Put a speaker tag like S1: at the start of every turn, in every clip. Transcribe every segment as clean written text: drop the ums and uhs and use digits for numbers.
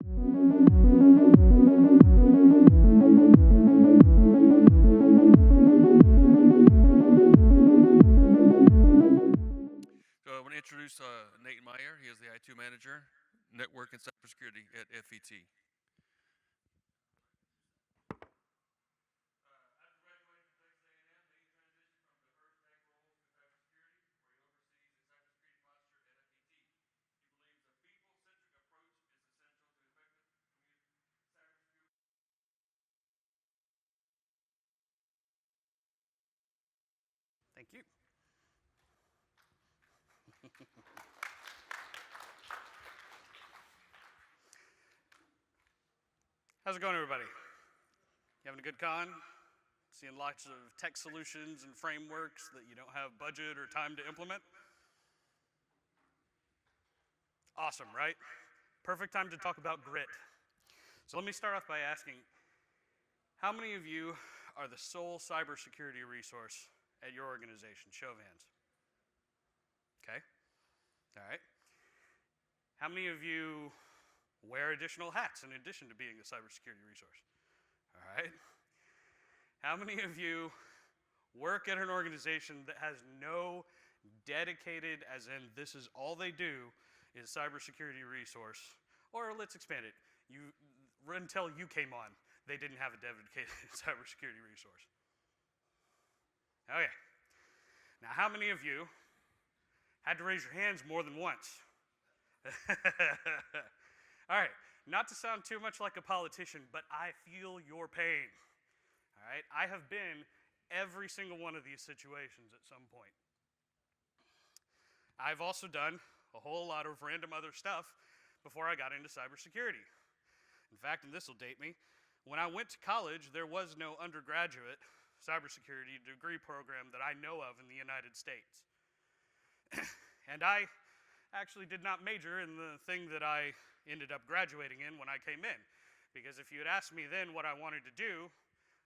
S1: So I want to introduce Nate Meier. He is the I2 manager, network and cybersecurity at FET.
S2: Thank you. How's it going, everybody? You having a good con? Seeing lots of tech solutions and frameworks that you don't have budget or time to implement? Awesome, right? Perfect time to talk about grit. So let me start off by asking, how many of you are the sole cybersecurity resource at your organization? Show of hands. Okay. All right. How many of you wear additional hats in addition to being a cybersecurity resource? All right. How many of you work at an organization that has no dedicated, as in this is all they do, is cybersecurity resource? Or let's expand it. Until you came on, they didn't have a dedicated cybersecurity resource. Okay. Now, how many of you had to raise your hands more than once? All right. Not to sound too much like a politician, but I feel your pain. All right. I have been every single one of these situations at some point. I've also done a whole lot of random other stuff before I got into cybersecurity. In fact, and this will date me, when I went to college, there was no undergraduate cybersecurity degree program that I know of in the United States. And I actually did not major in the thing that I ended up graduating in when I came in. Because if you had asked me then what I wanted to do,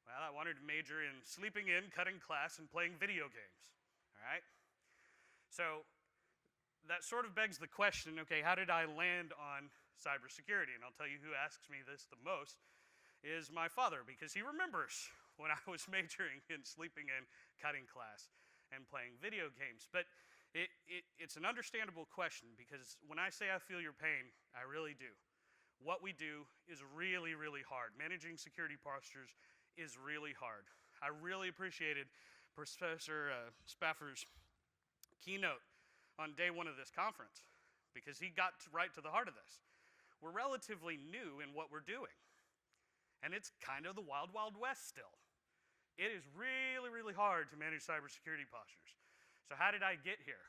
S2: well, I wanted to major in sleeping in, cutting class, and playing video games. All right? So that sort of begs the question, okay, how did I land on cybersecurity? And I'll tell you who asks me this the most is my father, because he remembers when I was majoring in sleeping in, cutting class, and playing video games. But it's an understandable question, because when I say I feel your pain, I really do. What we do is really, really hard. Managing security postures is really hard. I really appreciated Professor Spaffer's keynote on day one of this conference, because he got right to the heart of this. We're relatively new in what we're doing, and it's kind of the wild, wild west still. It is really, really hard to manage cybersecurity postures. So how did I get here?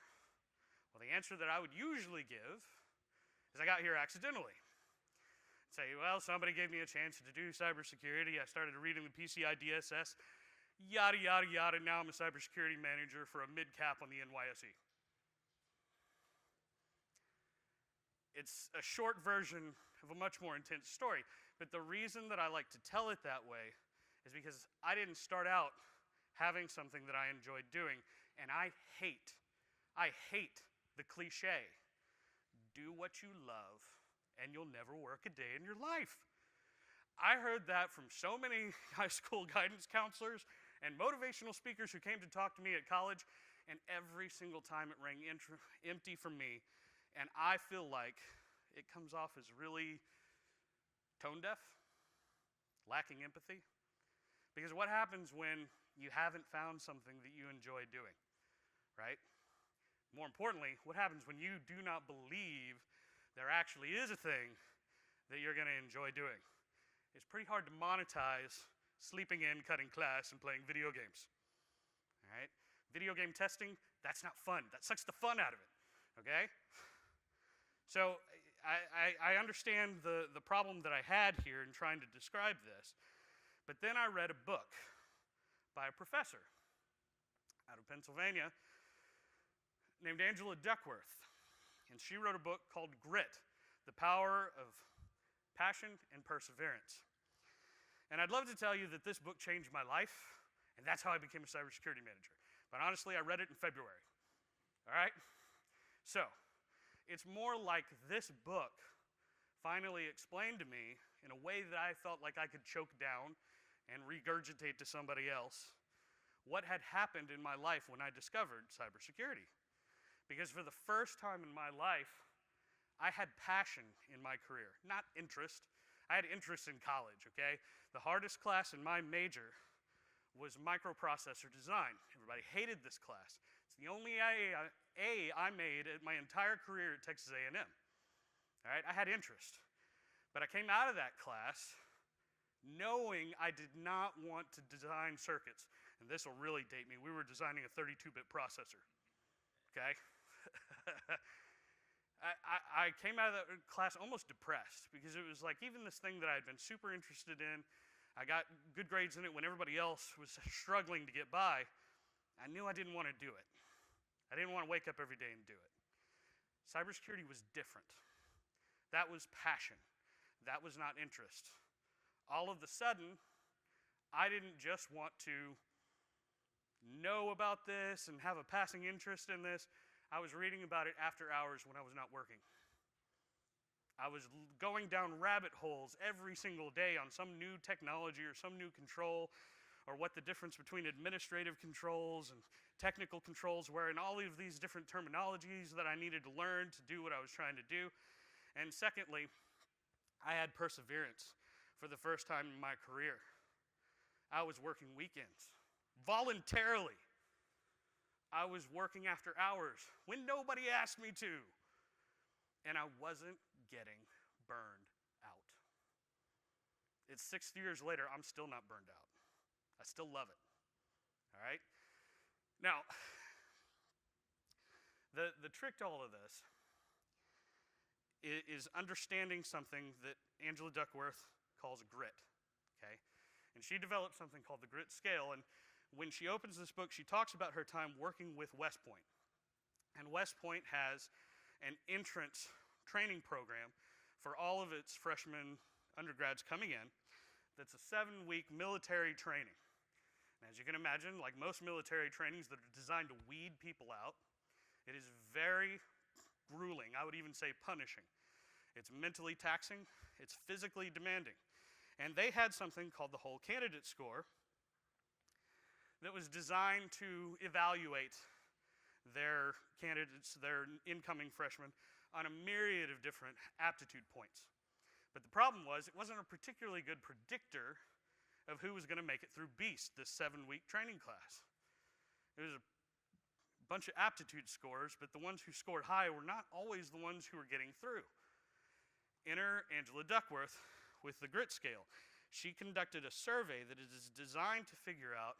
S2: Well, the answer that I would usually give is I got here accidentally. Say, well, somebody gave me a chance to do cybersecurity. I started reading the PCI DSS, yada, yada, yada. Now I'm a cybersecurity manager for a mid-cap on the NYSE. It's a short version of a much more intense story. But the reason that I like to tell it that way is because I didn't start out having something that I enjoyed doing. And I hate the cliche, do what you love and you'll never work a day in your life. I heard that from so many high school guidance counselors and motivational speakers who came to talk to me at college, and every single time it rang empty for me. And I feel like it comes off as really tone deaf, lacking empathy. Because what happens when you haven't found something that you enjoy doing, right? More importantly, what happens when you do not believe there actually is a thing that you're going to enjoy doing? It's pretty hard to monetize sleeping in, cutting class, and playing video games. All right? Video game testing, that's not fun. That sucks the fun out of it, okay? So I understand the problem that I had here in trying to describe this, but then I read a book by a professor out of Pennsylvania named Angela Duckworth. And she wrote a book called Grit, The Power of Passion and Perseverance. And I'd love to tell you that this book changed my life, and that's how I became a cybersecurity manager. But honestly, I read it in February. All right? So, it's more like this book finally explained to me in a way that I felt like I could choke down and regurgitate to somebody else what had happened in my life when I discovered cybersecurity. Because for the first time in my life, I had passion in my career, not interest. I had interest in college, okay? The hardest class in my major was microprocessor design. Everybody hated this class. It's the only A I made at my entire career at Texas A&M. All right, I had interest. But I came out of that class knowing I did not want to design circuits. And this will really date me. We were designing a 32-bit processor, okay? I came out of that class almost depressed because it was like even this thing that I had been super interested in, I got good grades in it when everybody else was struggling to get by. I knew I didn't want to do it. I didn't want to wake up every day and do it. Cybersecurity was different. That was passion. That was not interest. All of a sudden, I didn't just want to know about this and have a passing interest in this. I was reading about it after hours when I was not working. I was going down rabbit holes every single day on some new technology or some new control, or what the difference between administrative controls and technical controls were, and all of these different terminologies that I needed to learn to do what I was trying to do. And secondly, I had perseverance for the first time in my career. I was working weekends, voluntarily. I was working after hours when nobody asked me to. And I wasn't getting burned out. It's 6 years later, I'm still not burned out. I still love it, all right? Now, the trick to all of this is understanding something that Angela Duckworth calls grit, okay? And she developed something called the grit scale, and when she opens this book, she talks about her time working with West Point. And West Point has an entrance training program for all of its freshman undergrads coming in that's a 7-week military training. And as you can imagine, like most military trainings that are designed to weed people out, it is very grueling, I would even say punishing. It's mentally taxing, it's physically demanding. And they had something called the whole candidate score that was designed to evaluate their candidates, their incoming freshmen, on a myriad of different aptitude points. But the problem was, it wasn't a particularly good predictor of who was going to make it through BEAST, this 7-week training class. It was a bunch of aptitude scores, but the ones who scored high were not always the ones who were getting through. Enter Angela Duckworth with the grit scale. She conducted a survey that is designed to figure out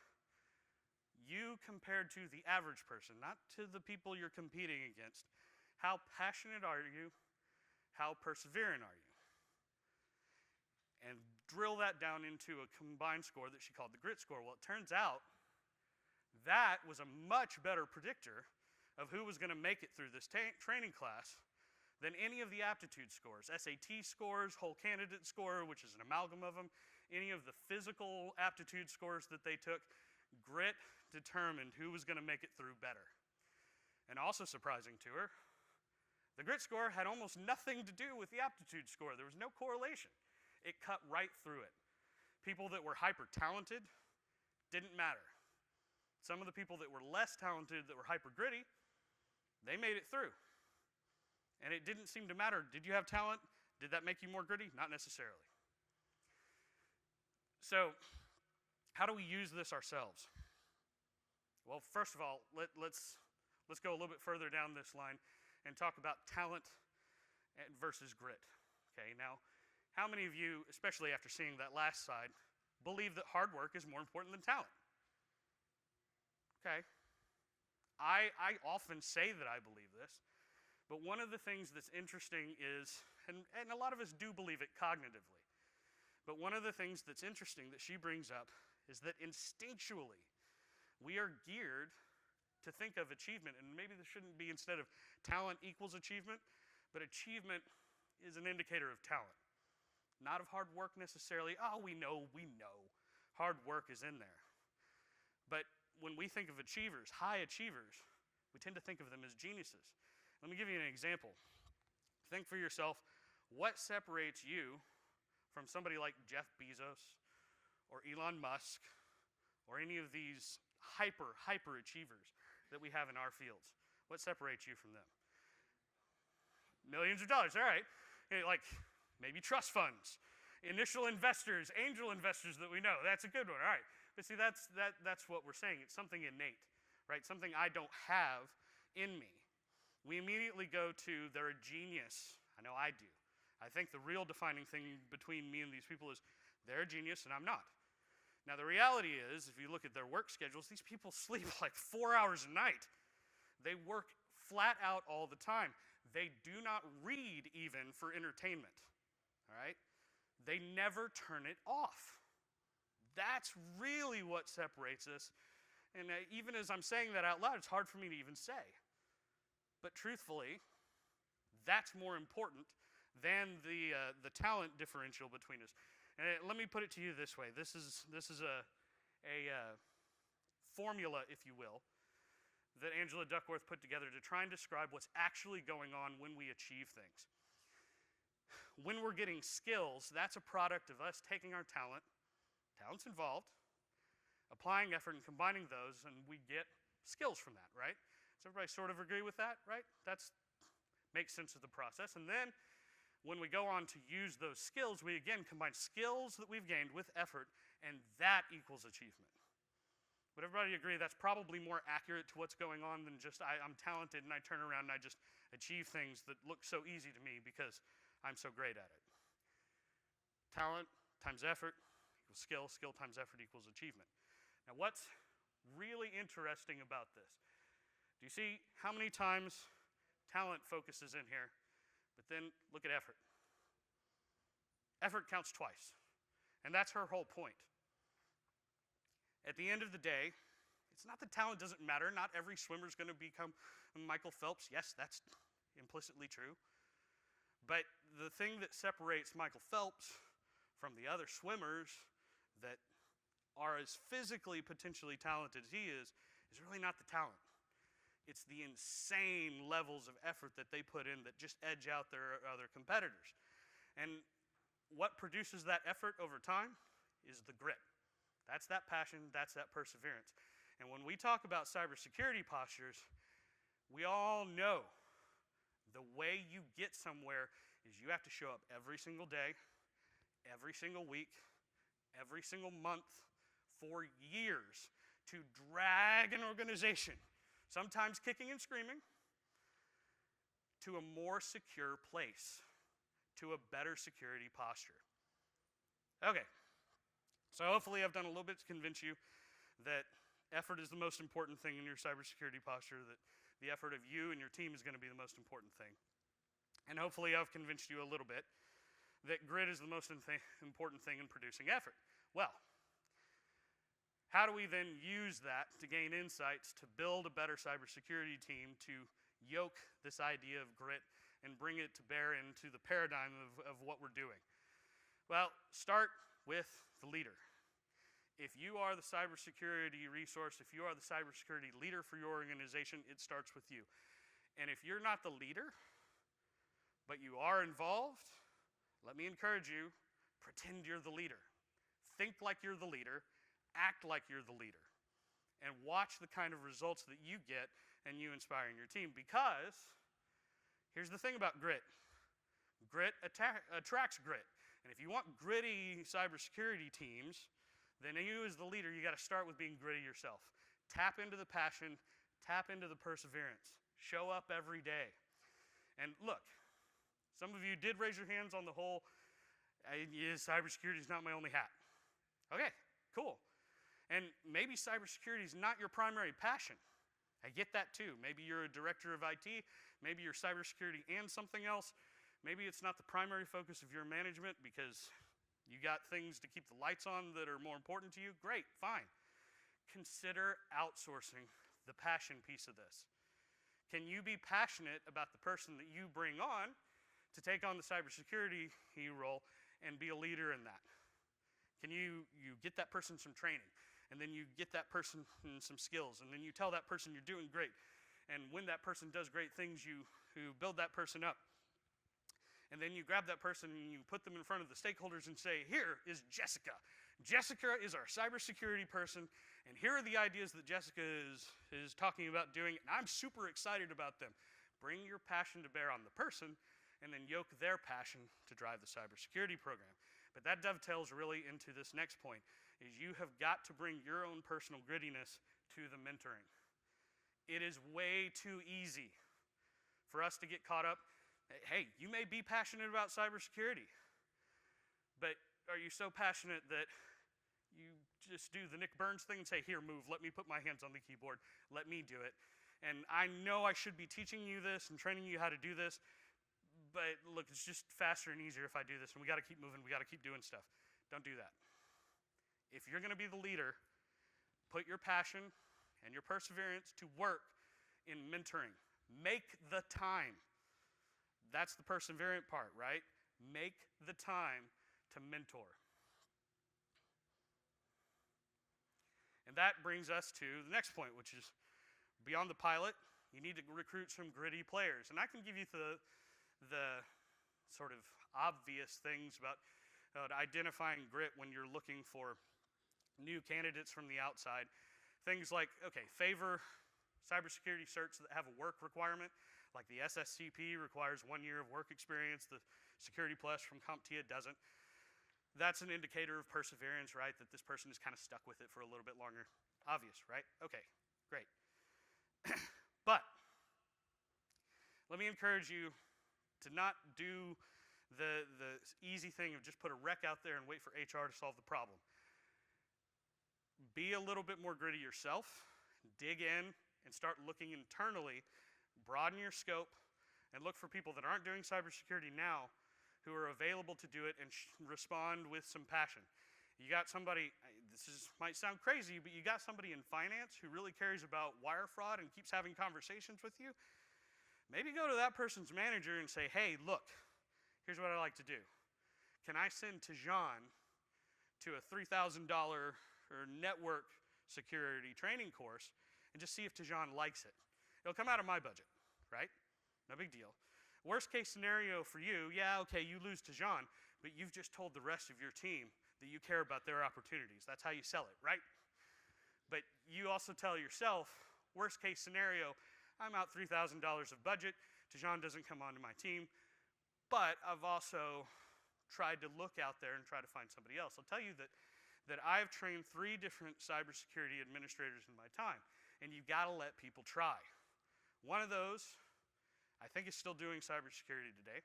S2: you compared to the average person, not to the people you're competing against. How passionate are you? How perseverant are you? And drill that down into a combined score that she called the grit score. Well, it turns out that was a much better predictor of who was going to make it through this training class than any of the aptitude scores. SAT scores, whole candidate score, which is an amalgam of them, any of the physical aptitude scores that they took. Grit determined who was going to make it through better. And also surprising to her, the grit score had almost nothing to do with the aptitude score. There was no correlation. It cut right through it. People that were hyper-talented didn't matter. Some of the people that were less talented, that were hyper-gritty, they made it through. And it didn't seem to matter. Did you have talent? Did that make you more gritty? Not necessarily. So, how do we use this ourselves? Well, first of all, let's go a little bit further down this line and talk about talent versus grit. Okay, now, how many of you, especially after seeing that last slide, believe that hard work is more important than talent? Okay. I often say that I believe this, but one of the things that's interesting is, and a lot of us do believe it cognitively, but one of the things that's interesting that she brings up is that instinctually, we are geared to think of achievement, and maybe this shouldn't be instead of talent equals achievement, but achievement is an indicator of talent. Not of hard work necessarily. Oh, we know. Hard work is in there. But when we think of achievers, high achievers, we tend to think of them as geniuses. Let me give you an example. Think for yourself, What separates you from somebody like Jeff Bezos or Elon Musk or any of these hyper achievers that we have in our fields? What separates you from them? Millions of dollars, all right. Like maybe trust funds, initial investors, angel investors that we know. That's a good one, all right. But see, that's what we're saying. It's something innate, right? Something I don't have in me. We immediately go to they're a genius. I know I do. I think the real defining thing between me and these people is they're a genius and I'm not. Now, the reality is, if you look at their work schedules, these people sleep like 4 hours a night. They work flat out all the time. They do not read even for entertainment, all right? They never turn it off. That's really what separates us. And even as I'm saying that out loud, it's hard for me to even say. But truthfully, that's more important than the talent differential between us. And let me put it to you this way. This is a formula, if you will, that Angela Duckworth put together to try and describe what's actually going on when we achieve things. When we're getting skills, that's a product of us taking our talent's involved, applying effort and combining those, and we get skills from that, right? Does everybody sort of agree with that, right? That makes sense of the process. And then when we go on to use those skills, we again combine skills that we've gained with effort, and that equals achievement. Would everybody agree that's probably more accurate to what's going on than just I'm talented and I turn around and I just achieve things that look so easy to me because I'm so great at it. Talent times effort equals skill, skill times effort equals achievement. Now what's really interesting about this? Do you see how many times talent focuses in here, but then look at effort. Effort counts twice, and that's her whole point. At the end of the day, it's not that talent doesn't matter. Not every swimmer is going to become Michael Phelps. Yes, that's implicitly true. But the thing that separates Michael Phelps from the other swimmers that are as physically potentially talented as he is really not the talent. It's the insane levels of effort that they put in that just edge out their other competitors. And what produces that effort over time is the grit. That's that passion, that's that perseverance. And when we talk about cybersecurity postures, we all know the way you get somewhere is you have to show up every single day, every single week, every single month, for years to drag an organization, sometimes kicking and screaming, to a more secure place, to a better security posture. Okay, so hopefully I've done a little bit to convince you that effort is the most important thing in your cybersecurity posture, that the effort of you and your team is going to be the most important thing. And hopefully I've convinced you a little bit that grit is the most important thing in producing effort. Well, how do we then use that to gain insights to build a better cybersecurity team, to yoke this idea of grit and bring it to bear into the paradigm of what we're doing? Well, start with the leader. If you are the cybersecurity resource, if you are the cybersecurity leader for your organization, it starts with you. And if you're not the leader, but you are involved, let me encourage you, pretend you're the leader. Think like you're the leader, act like you're the leader, and watch the kind of results that you get and you inspiring your team. Because here's the thing about grit. Grit attracts grit. And if you want gritty cybersecurity teams, then you as the leader, you got to start with being gritty yourself. Tap into the passion, tap into the perseverance. Show up every day. And look, some of you did raise your hands on the whole, cybersecurity is not my only hat. Okay, cool. And maybe cybersecurity is not your primary passion. I get that too. Maybe you're a director of IT, maybe you're cybersecurity and something else. Maybe it's not the primary focus of your management because you got things to keep the lights on that are more important to you. Great, fine. Consider outsourcing the passion piece of this. Can you be passionate about the person that you bring on to take on the cybersecurity role and be a leader in that? Can you get that person some training, and then you get that person some skills, and then you tell that person you're doing great, and when that person does great things, you build that person up. And then you grab that person and you put them in front of the stakeholders and say, here is Jessica. Jessica is our cybersecurity person, and here are the ideas that Jessica is talking about doing, and I'm super excited about them. Bring your passion to bear on the person, and then yoke their passion to drive the cybersecurity program. But that dovetails really into this next point, is you have got to bring your own personal grittiness to the mentoring. It is way too easy for us to get caught up. Hey, you may be passionate about cybersecurity, but are you so passionate that you just do the Nick Burns thing and say, here, move, let me put my hands on the keyboard, let me do it. And I know I should be teaching you this and training you how to do this, but look, it's just faster and easier if I do this, and we gotta keep moving, we gotta keep doing stuff. Don't do that. If you're gonna be the leader, put your passion and your perseverance to work in mentoring. Make the time. That's the perseverant part, right? Make the time to mentor. And that brings us to the next point, which is beyond the pilot, you need to recruit some gritty players. And I can give you the sort of obvious things about identifying grit when you're looking for new candidates from the outside. Things like, okay, favor cybersecurity certs that have a work requirement, like the SSCP requires 1 year of work experience, the Security Plus from CompTIA doesn't. That's an indicator of perseverance, right? That this person is kind of stuck with it for a little bit longer. Obvious, right? Okay, great. But let me encourage you to not do the easy thing of just put a rec out there and wait for HR to solve the problem. Be a little bit more gritty yourself, dig in, and start looking internally. Broaden your scope and look for people that aren't doing cybersecurity now who are available to do it and respond with some passion. You got somebody, might sound crazy, but you got somebody in finance who really cares about wire fraud and keeps having conversations with you. Maybe go to that person's manager and say, hey, look, here's what I like to do. Can I send Tajan to a $3,000 network security training course and just see if Tajan likes it? It'll come out of my budget, right? No big deal. Worst case scenario for you, yeah, okay, you lose Tajan, but you've just told the rest of your team that you care about their opportunities. That's how you sell it, right? But you also tell yourself, worst case scenario, I'm out $3,000 of budget, Tajan doesn't come onto my team, but I've also tried to look out there and try to find somebody else. I'll tell you that I've trained 3 different cybersecurity administrators in my time, and you've got to let people try. One of those, I think, is still doing cybersecurity today.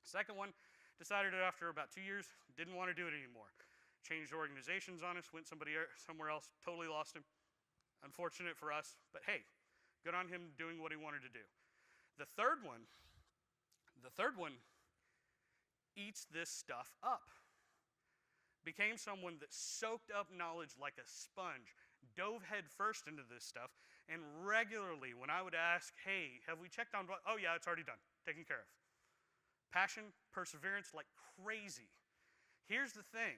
S2: Second one decided after about 2 years, didn't want to do it anymore. Changed organizations on us, went somewhere else, totally lost him. Unfortunate for us, but hey, good on him doing what he wanted to do. The third one eats this stuff up. Became someone that soaked up knowledge like a sponge, dove head first into this stuff, and regularly when I would ask, hey, have we checked on what? Oh yeah, it's already done, taken care of. Passion, perseverance like crazy. Here's the thing,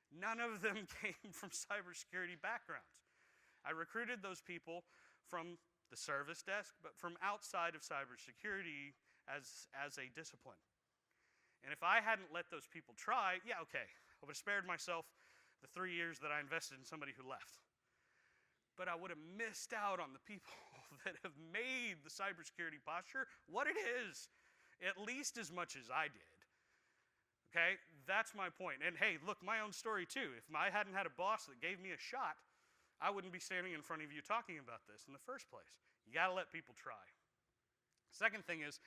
S2: none of them came from cybersecurity backgrounds. I recruited those people from the service desk, but from outside of cybersecurity as a discipline. And if I hadn't let those people try, yeah, okay, I would have spared myself the 3 years that I invested in somebody who left. But I would have missed out on the people that have made the cybersecurity posture what it is, at least as much as I did. Okay, that's my point. And hey, look, my own story too. If I hadn't had a boss that gave me a shot, I wouldn't be standing in front of you talking about this in the first place. You gotta let people try. Second thing is,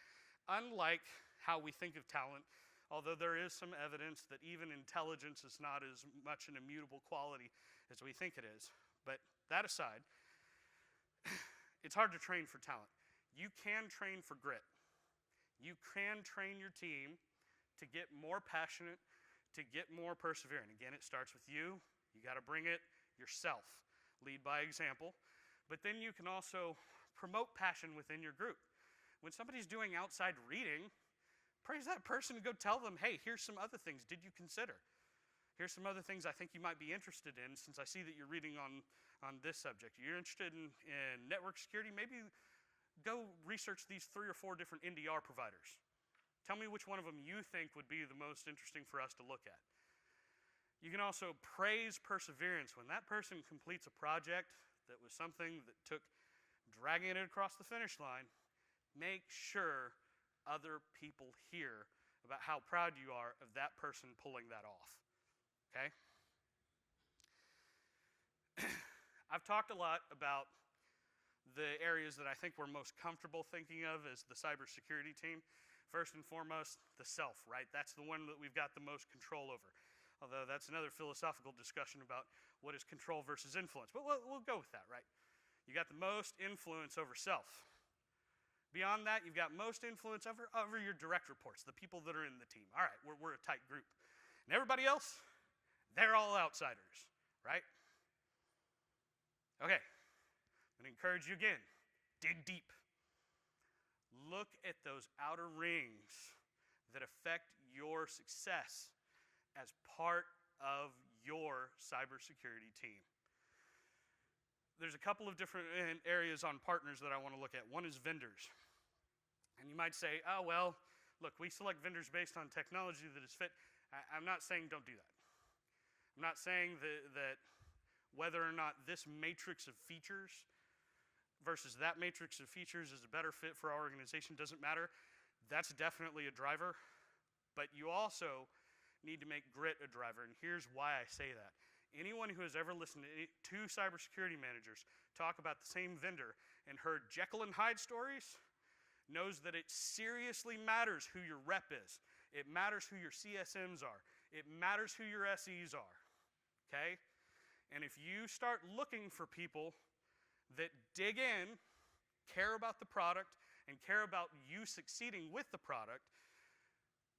S2: unlike how we think of talent, although there is some evidence that even intelligence is not as much an immutable quality as we think it is, but that aside, it's hard to train for talent. You can train for grit. You can train your team to get more passionate, to get more perseverant. Again, it starts with you. You got to bring it yourself. Lead by example. But then you can also promote passion within your group. When somebody's doing outside reading, praise that person and go tell them, hey, here's some other things. Did you consider? Here's some other things I think you might be interested in, since I see that you're reading on this subject. You're interested in network security? Maybe go research these 3 or 4 different NDR providers. Tell me which one of them you think would be the most interesting for us to look at. You can also praise perseverance. When that person completes a project that was something that took dragging it across the finish line, make sure other people hear about how proud you are of that person pulling that off. Okay? I've talked a lot about the areas that I think we're most comfortable thinking of as the cybersecurity team. First and foremost, the self, right? That's the one that we've got the most control over. Although that's another philosophical discussion about what is control versus influence. But we'll go with that, right? You got the most influence over self. Beyond that, you've got most influence over your direct reports, the people that are in the team. All right, we're a tight group. And everybody else, they're all outsiders, right? Okay, I'm going to encourage you again, dig deep. Look at those outer rings that affect your success as part of your cybersecurity team. There's a couple of different areas on partners that I want to look at. One is vendors. And you might say, oh, well, look, we select vendors based on technology that is fit. I'm not saying don't do that. I'm not saying that whether or not this matrix of features versus that matrix of features is a better fit for our organization doesn't matter. That's definitely a driver. But you also need to make grit a driver. And here's why I say that. Anyone who has ever listened to two cybersecurity managers talk about the same vendor and heard Jekyll and Hyde stories knows that it seriously matters who your rep is. It matters who your CSMs are. It matters who your SEs are. Okay? And if you start looking for people that dig in, care about the product, and care about you succeeding with the product,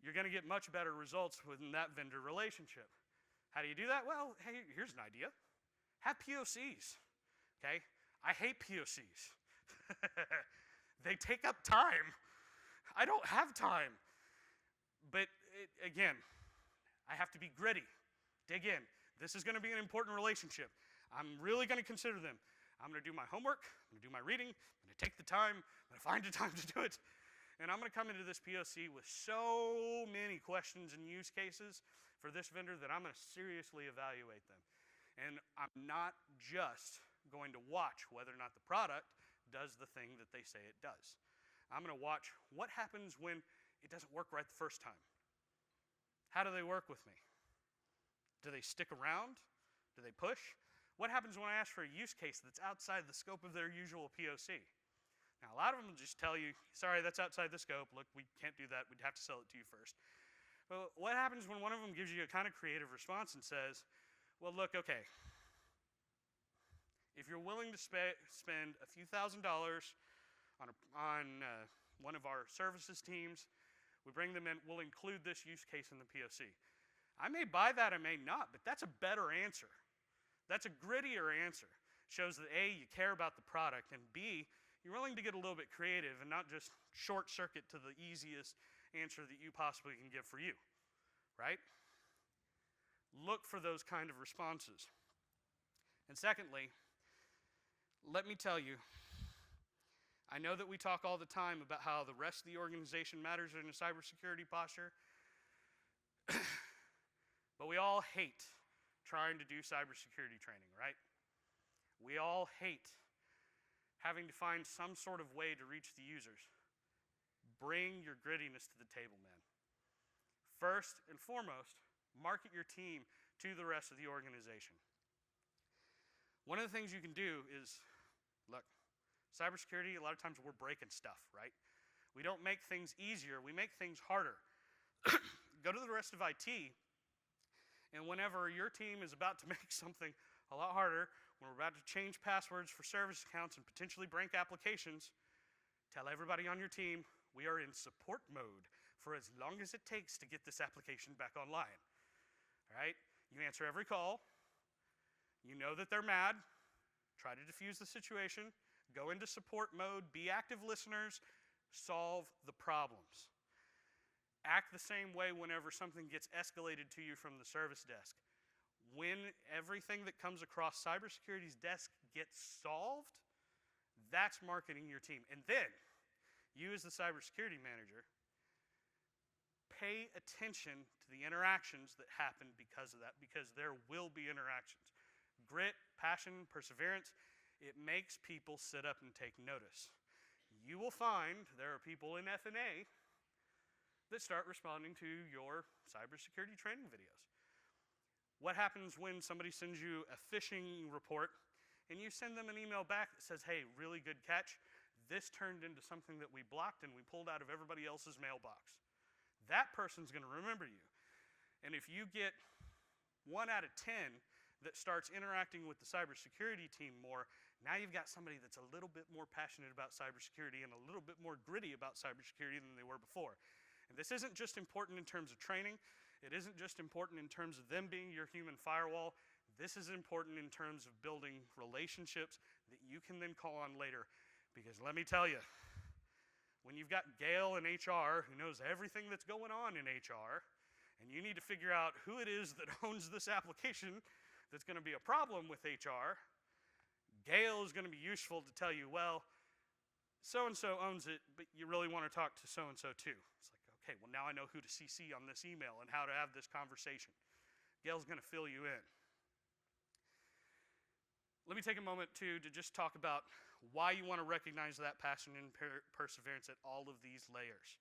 S2: you're going to get much better results within that vendor relationship. How do you do that? Well, hey, here's an idea. Have POCs, okay? I hate POCs. They take up time. I don't have time. But again, I have to be gritty, dig in. This is going to be an important relationship. I'm really going to consider them. I'm going to do my homework. I'm going to do my reading. I'm going to take the time. I'm going to find the time to do it. And I'm going to come into this POC with so many questions and use cases for this vendor that I'm going to seriously evaluate them. And I'm not just going to watch whether or not the product does the thing that they say it does. I'm going to watch what happens when it doesn't work right the first time. How do they work with me? Do they stick around? Do they push? What happens when I ask for a use case that's outside the scope of their usual POC? Now, a lot of them will just tell you, sorry, that's outside the scope. Look, we can't do that. We'd have to sell it to you first. But what happens when one of them gives you a kind of creative response and says, well, look, okay, if you're willing to spend a few $1,000s on one of our services teams, we bring them in, we'll include this use case in the POC. I may buy that, I may not, but that's a better answer. That's a grittier answer. Shows that A, you care about the product, and B, you're willing to get a little bit creative and not just short circuit to the easiest answer that you possibly can give for you, right? Look for those kind of responses. And secondly, let me tell you, I know that we talk all the time about how the rest of the organization matters in a cybersecurity posture, but we all hate trying to do cybersecurity training, right? We all hate having to find some sort of way to reach the users. Bring your grittiness to the table, man. First and foremost, market your team to the rest of the organization. One of the things you can do is, look, cybersecurity, a lot of times we're breaking stuff, right? We don't make things easier, we make things harder. Go to the rest of IT, and whenever your team is about to make something a lot harder, when we're about to change passwords for service accounts and potentially break applications, tell everybody on your team, we are in support mode for as long as it takes to get this application back online. All right? You answer every call. You know that they're mad. Try to diffuse the situation. Go into support mode. Be active listeners. Solve the problems. Act the same way whenever something gets escalated to you from the service desk. When everything that comes across cybersecurity's desk gets solved, that's marketing your team. And then, you as the cybersecurity manager, pay attention to the interactions that happen because of that, because there will be interactions. Grit, passion, perseverance, it makes people sit up and take notice. You will find there are people in F&A that start responding to your cybersecurity training videos. What happens when somebody sends you a phishing report and you send them an email back that says, hey, really good catch. This turned into something that we blocked and we pulled out of everybody else's mailbox. That person's going to remember you. And if you get 1 out of 10 that starts interacting with the cybersecurity team more, now you've got somebody that's a little bit more passionate about cybersecurity and a little bit more gritty about cybersecurity than they were before. And this isn't just important in terms of training. It isn't just important in terms of them being your human firewall. This is important in terms of building relationships that you can then call on later. Because let me tell you, when you've got Gail in HR who knows everything that's going on in HR, and you need to figure out who it is that owns this application that's going to be a problem with HR, Gail is going to be useful to tell you, well, so-and-so owns it, but you really want to talk to so-and-so too. It's like, okay, well now I know who to CC on this email and how to have this conversation. Gail's going to fill you in. Let me take a moment to just talk about why you want to recognize that passion and perseverance at all of these layers.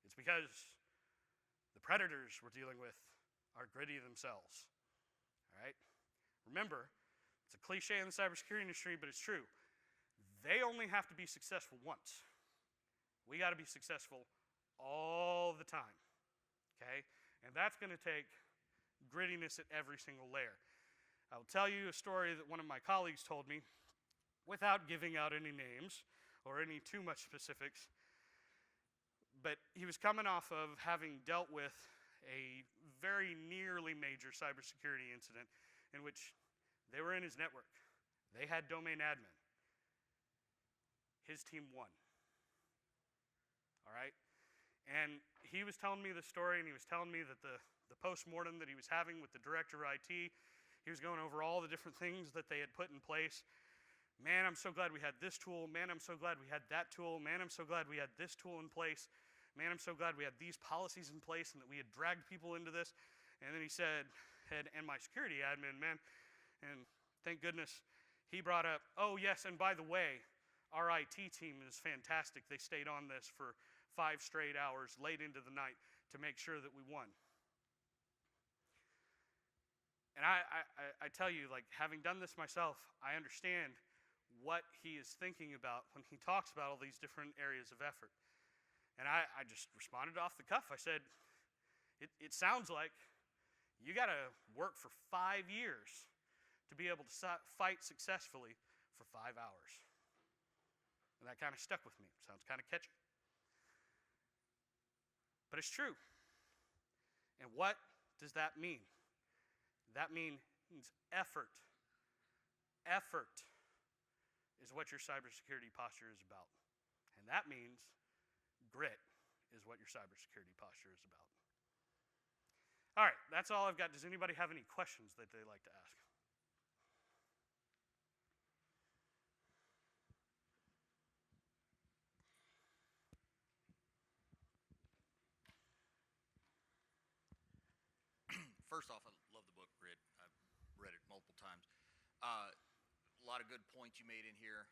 S2: It's because the predators we're dealing with are gritty themselves. All right? Remember, it's a cliche in the cybersecurity industry, but it's true. They only have to be successful once. We got to be successful all the time. Okay? And that's going to take grittiness at every single layer. I will tell you a story that one of my colleagues told me without giving out any names or any too much specifics. But he was coming off of having dealt with a very nearly major cybersecurity incident in which they were in his network. They had domain admin. His team won. All right? And he was telling me the story, and he was telling me that the post-mortem that he was having with the director of IT, he was going over all the different things that they had put in place. Man, I'm so glad we had this tool. Man, I'm so glad we had that tool. Man, I'm so glad we had this tool in place. Man, I'm so glad we had these policies in place and that we had dragged people into this. And then he said, and my security admin, man, and thank goodness he brought up, oh yes, and by the way, our IT team is fantastic. They stayed on this for 5 straight hours late into the night to make sure that we won. And I tell you, like, having done this myself, I understand what he is thinking about when he talks about all these different areas of effort. And I just responded off the cuff. I said, it sounds like you got to work for 5 years to be able to fight successfully for 5 hours. And that kind of stuck with me. Sounds kind of catchy. But it's true. And what does that mean? That means effort. Effort is what your cybersecurity posture is about. And that means grit is what your cybersecurity posture is about. All right, that's all I've got. Does anybody have any questions that they'd like to ask?
S3: First off, I love the book Grit. I've read it multiple times. A lot of good points you made in here.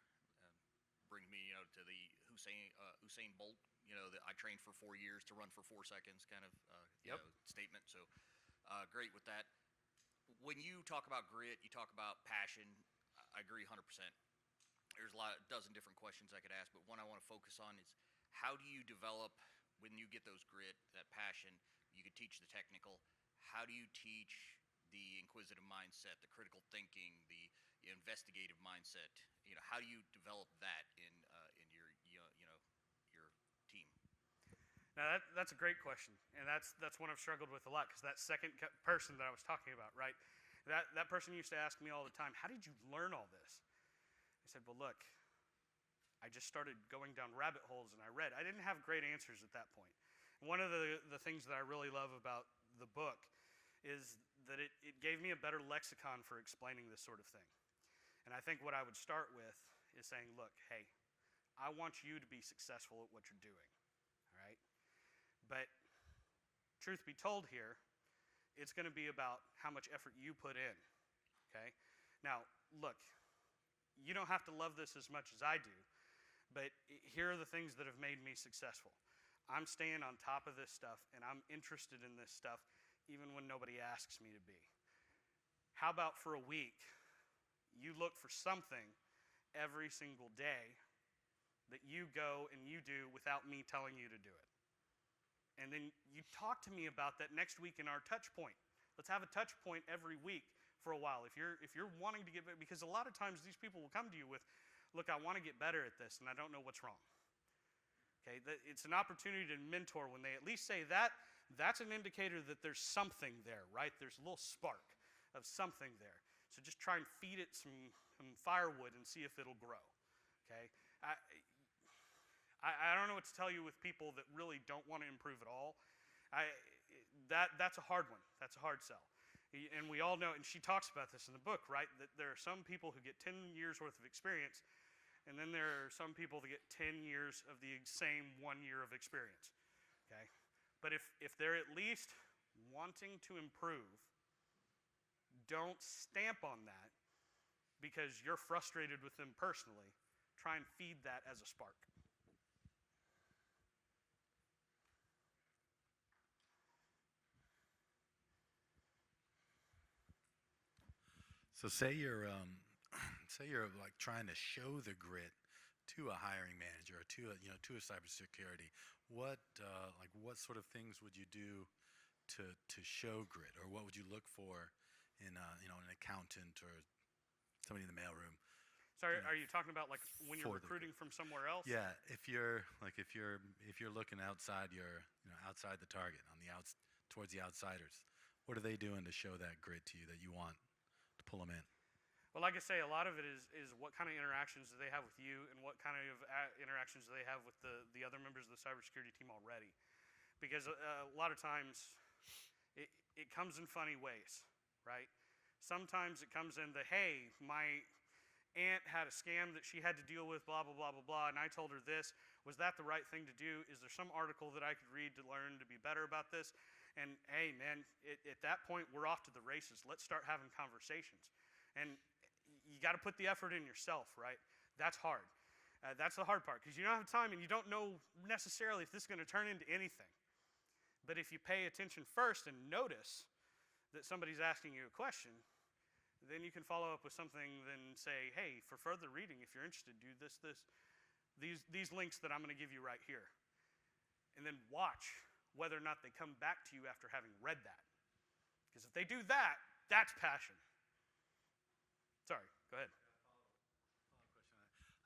S3: Brings me, to the Usain Bolt. That I trained for 4 years to run for 4 seconds, kind of statement. So great with that. When you talk about grit, you talk about passion. I agree 100%. There's a dozen different questions I could ask, but one I want to focus on is how do you develop when you get those grit, that passion? You could teach the technical. How do you teach the inquisitive mindset, the critical thinking, the investigative mindset? How do you develop that in your team?
S2: Now that's a great question, and that's one I've struggled with a lot, because that second person that I was talking about, right? That person used to ask me all the time, how did you learn all this? I said, well, look, I just started going down rabbit holes and I read. I didn't have great answers at that point. And one of the things that I really love about the book is that it gave me a better lexicon for explaining this sort of thing. And I think what I would start with is saying, look, hey, I want you to be successful at what you're doing. But truth be told here, it's going to be about how much effort you put in, okay? Now, look, you don't have to love this as much as I do, but here are the things that have made me successful. I'm staying on top of this stuff, and I'm interested in this stuff even when nobody asks me to be. How about for a week, you look for something every single day that you go and you do without me telling you to do it. And then you talk to me about that next week in our touch point. Let's have a touch point every week for a while. If you're wanting to get better, because a lot of times these people will come to you with, look, I want to get better at this and I don't know what's wrong. Okay, it's an opportunity to mentor. When they at least say that, that's an indicator that there's something there, right? There's a little spark of something there. So just try and feed it some firewood and see if it'll grow, okay? I don't know what to tell you with people that really don't want to improve at all. That's a hard one. That's a hard sell. And we all know, and she talks about this in the book, right, that there are some people who get 10 years worth of experience, and then there are some people that get 10 years of the same 1 year of experience, okay? But if they're at least wanting to improve, don't stamp on that because you're frustrated with them personally. Try and feed that as a spark.
S4: So say you're say you're like trying to show the grit to a hiring manager or to to a cybersecurity. What sort of things would you do to show grit, or what would you look for in an accountant or somebody in the mailroom?
S2: So are you talking about like when you're recruiting from somewhere else?
S4: Yeah, if you're looking outside outside the target towards the outsiders, what are they doing to show that grit to you that you want to pull them in?
S2: Well, like I say, a lot of it is what kind of interactions do they have with you, and what kind of interactions do they have with the other members of the cybersecurity team already. Because a lot of times, it comes in funny ways, right? Sometimes it comes in the, hey, my aunt had a scam that she had to deal with, blah, blah, blah, blah, blah, and I told her this. Was that the right thing to do? Is there some article that I could read to learn to be better about this? And hey, man, at that point, we're off to the races. Let's start having conversations. And you got to put the effort in yourself, right? That's hard. That's the hard part, because you don't have time and you don't know necessarily if this is going to turn into anything. But if you pay attention first and notice that somebody's asking you a question, then you can follow up with something, then say, hey, for further reading, if you're interested, do these links that I'm going to give you right here. And then watch whether or not they come back to you after having read that. Because if they do that, that's passion. Sorry, go ahead.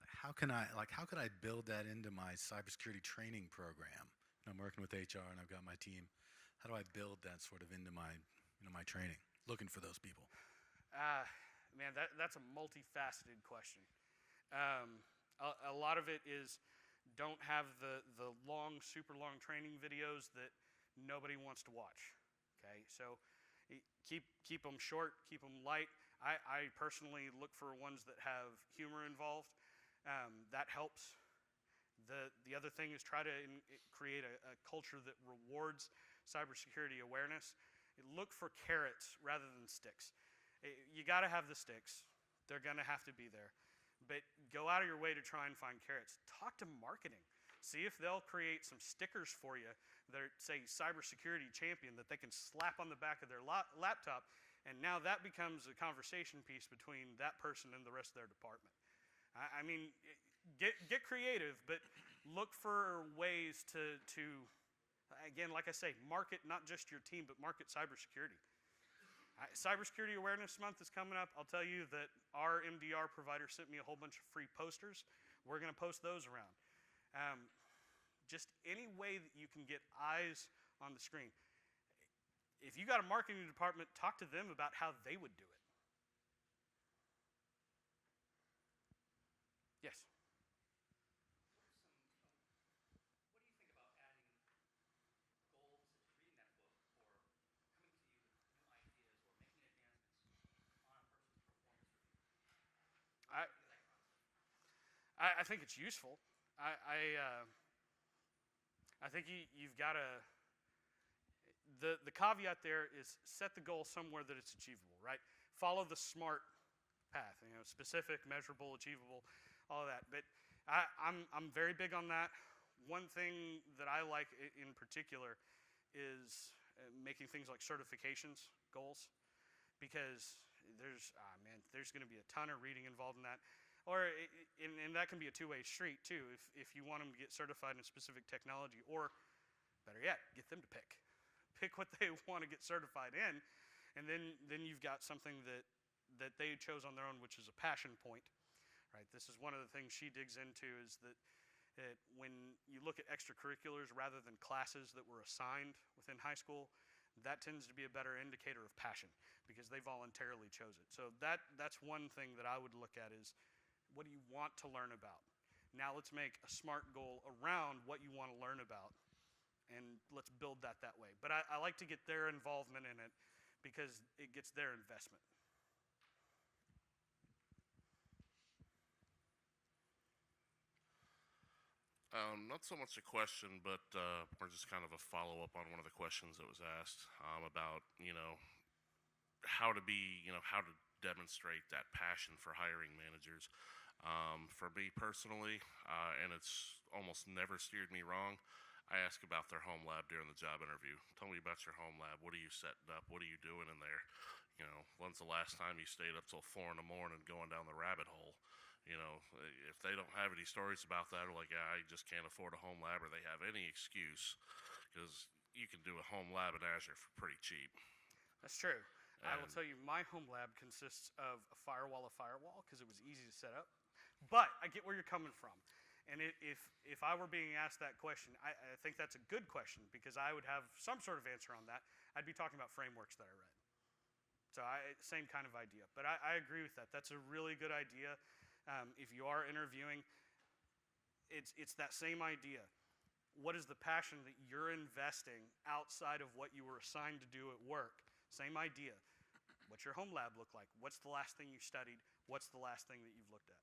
S4: How can I build that into my cybersecurity training program? I'm working with HR and I've got my team. How do I build that sort of into my my training? Looking for those people.
S2: Man, that's a multifaceted question. A lot of it is don't have the super long training videos that nobody wants to watch. Okay, so keep them short, keep them light. I personally look for ones that have humor involved. That helps. The other thing is try to create a culture that rewards cybersecurity awareness. Look for carrots rather than sticks. You got to have the sticks. They're going to have to be there. But go out of your way to try and find carrots. Talk to marketing. See if they'll create some stickers for you that say cybersecurity champion that they can slap on the back of their laptop. And now that becomes a conversation piece between that person and the rest of their department. I mean, get creative, but look for ways to again, like I say, market not just your team, but market cybersecurity. Cybersecurity Awareness Month is coming up. I'll tell you that our MDR provider sent me a whole bunch of free posters. We're going to post those around. Just any way that you can get eyes on the screen. If you got a marketing department, talk to them about how they would do it. Yes? I think it's useful. I think you've got to The caveat there is set the goal somewhere that it's achievable, right? Follow the SMART path, specific, measurable, achievable, all of that. But I'm very big on that. One thing that I like in particular is making things like certifications goals, because there's going to be a ton of reading involved in that. And that can be a two-way street too. If you want them to get certified in a specific technology, or better yet, get them to pick what they want to get certified in, and then you've got something that they chose on their own, which is a passion point, right? This is one of the things she digs into, is that when you look at extracurriculars rather than classes that were assigned within high school, that tends to be a better indicator of passion, because they voluntarily chose it. So that's one thing that I would look at is, what do you want to learn about? Now let's make a SMART goal around what you want to learn about, and let's build that way. But I like to get their involvement in it, because it gets their investment.
S5: Not so much a question, but more just kind of a follow-up on one of the questions that was asked about, how to demonstrate that passion for hiring managers. For me personally, and it's almost never steered me wrong, I ask about their home lab during the job interview. Tell me about your home lab. What are you setting up? What are you doing in there? When's the last time you stayed up till 4 in the morning going down the rabbit hole? If they don't have any stories about that, or like, I just can't afford a home lab, or they have any excuse, because you can do a home lab in Azure for pretty cheap.
S2: That's true. I will tell you, my home lab consists of a firewall, because it was easy to set up. But I get where you're coming from. And if I were being asked that question, I think that's a good question, because I would have some sort of answer on that. I'd be talking about frameworks that I read. So same kind of idea. But I agree with that. That's a really good idea. If you are interviewing, it's that same idea. What is the passion that you're investing outside of what you were assigned to do at work? Same idea. What's your home lab look like? What's the last thing you studied? What's the last thing that you've looked at?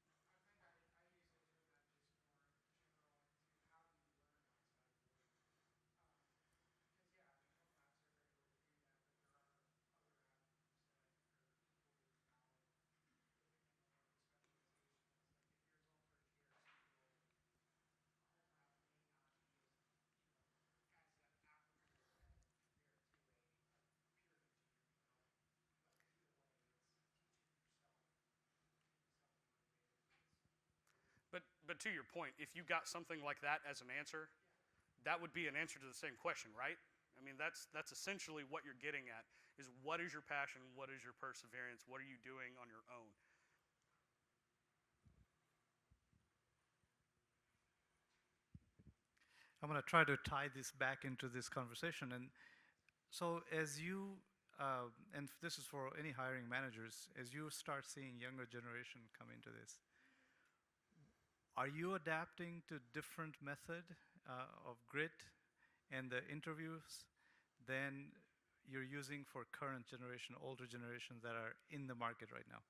S2: But to your point, if you got something like that as an answer, that would be an answer to the same question, right? I mean, that's essentially what you're getting at, is what is your passion, what is your perseverance, what are you doing on your own?
S6: I'm going to try to tie this back into this conversation. And so, as you, and this is for any hiring managers, as you start seeing younger generation come into this, are you adapting to different method of grit and the interviews than you're using for current generation, older generations that are in the market right now?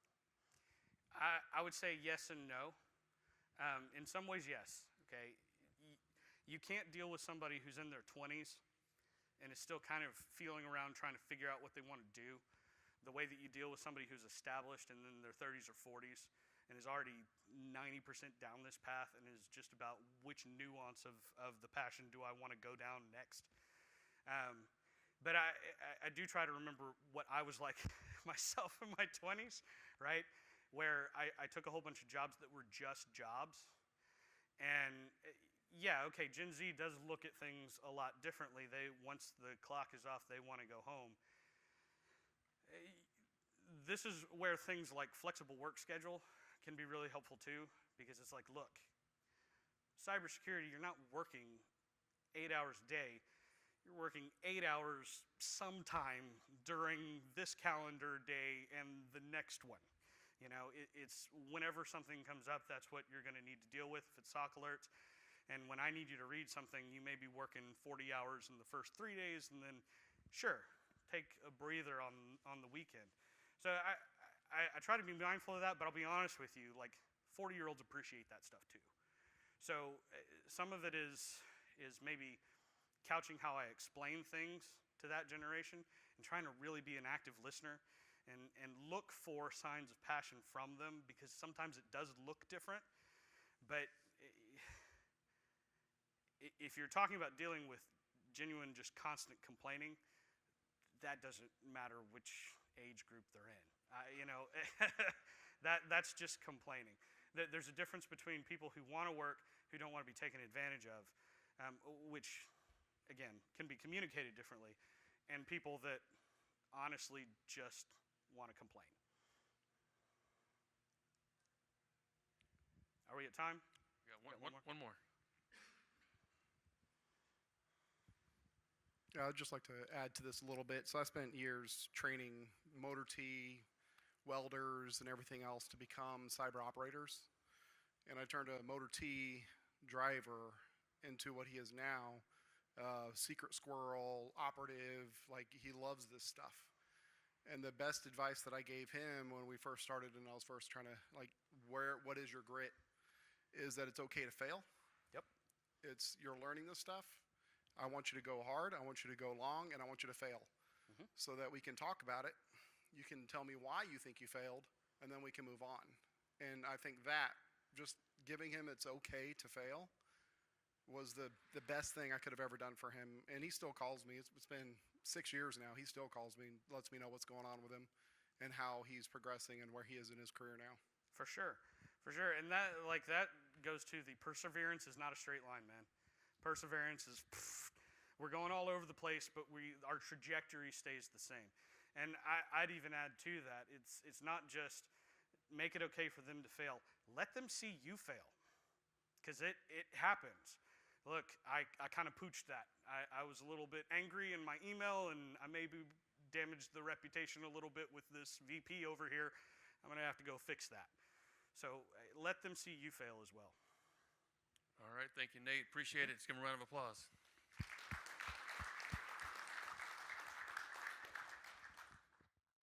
S2: I would say yes and no. In some ways, yes. Okay, you can't deal with somebody who's in their 20s and is still kind of feeling around trying to figure out what they want to do, the way that you deal with somebody who's established and in their 30s or 40s and is already 90% down this path and is just about which nuance of the passion do I want to go down next. But I do try to remember what I was like myself in my 20s, right? Where I took a whole bunch of jobs that were just jobs. And yeah, okay, Gen Z does look at things a lot differently. Once the clock is off, they want to go home. This is where things like flexible work schedule can be really helpful too, because it's like, look, cybersecurity, you're not working 8 hours a day. You're working 8 hours sometime during this calendar day and the next one. It's whenever something comes up, that's what you're going to need to deal with. If it's SOC alerts, and when I need you to read something, you may be working 40 hours in the first 3 days, and then, sure, take a breather on the weekend. So I try to be mindful of that, but I'll be honest with you, like 40-year-olds appreciate that stuff too. So some of it is maybe couching how I explain things to that generation and trying to really be an active listener and look for signs of passion from them, because sometimes it does look different. But if you're talking about dealing with genuine, just constant complaining, that doesn't matter which age group they're in. That's just complaining. There's a difference between people who want to work, who don't want to be taken advantage of, which, again, can be communicated differently, and people that honestly just want to complain. Are we at time?
S1: We got one more.
S7: Yeah, I'd just like to add to this a little bit. So I spent years training motor T, welders, and everything else to become cyber operators. And I turned a motor T driver into what he is now, secret squirrel, operative. Like, he loves this stuff. And the best advice that I gave him when we first started and I was first trying to, like, what is your grit, is that it's okay to fail.
S2: Yep.
S7: You're learning this stuff. I want you to go hard, I want you to go long, and I want you to fail. So that we can talk about it. You can tell me why you think you failed, and then we can move on. And I think that, just giving him it's okay to fail, was the best thing I could have ever done for him. And he still calls me. It's been 6 years now. He still calls me and lets me know what's going on with him and how he's progressing and where he is in his career now.
S2: For sure. And that goes to the perseverance is not a straight line, man. Perseverance is, we're going all over the place, but our trajectory stays the same. And I'd even add to that, it's not just make it okay for them to fail. Let them see you fail, because it happens. Look, I kind of pooched that. I was a little bit angry in my email, and I maybe damaged the reputation a little bit with this VP over here. I'm going to have to go fix that. So let them see you fail as well.
S1: All right, thank you, Nate. Appreciate it. Let's give him a round of applause.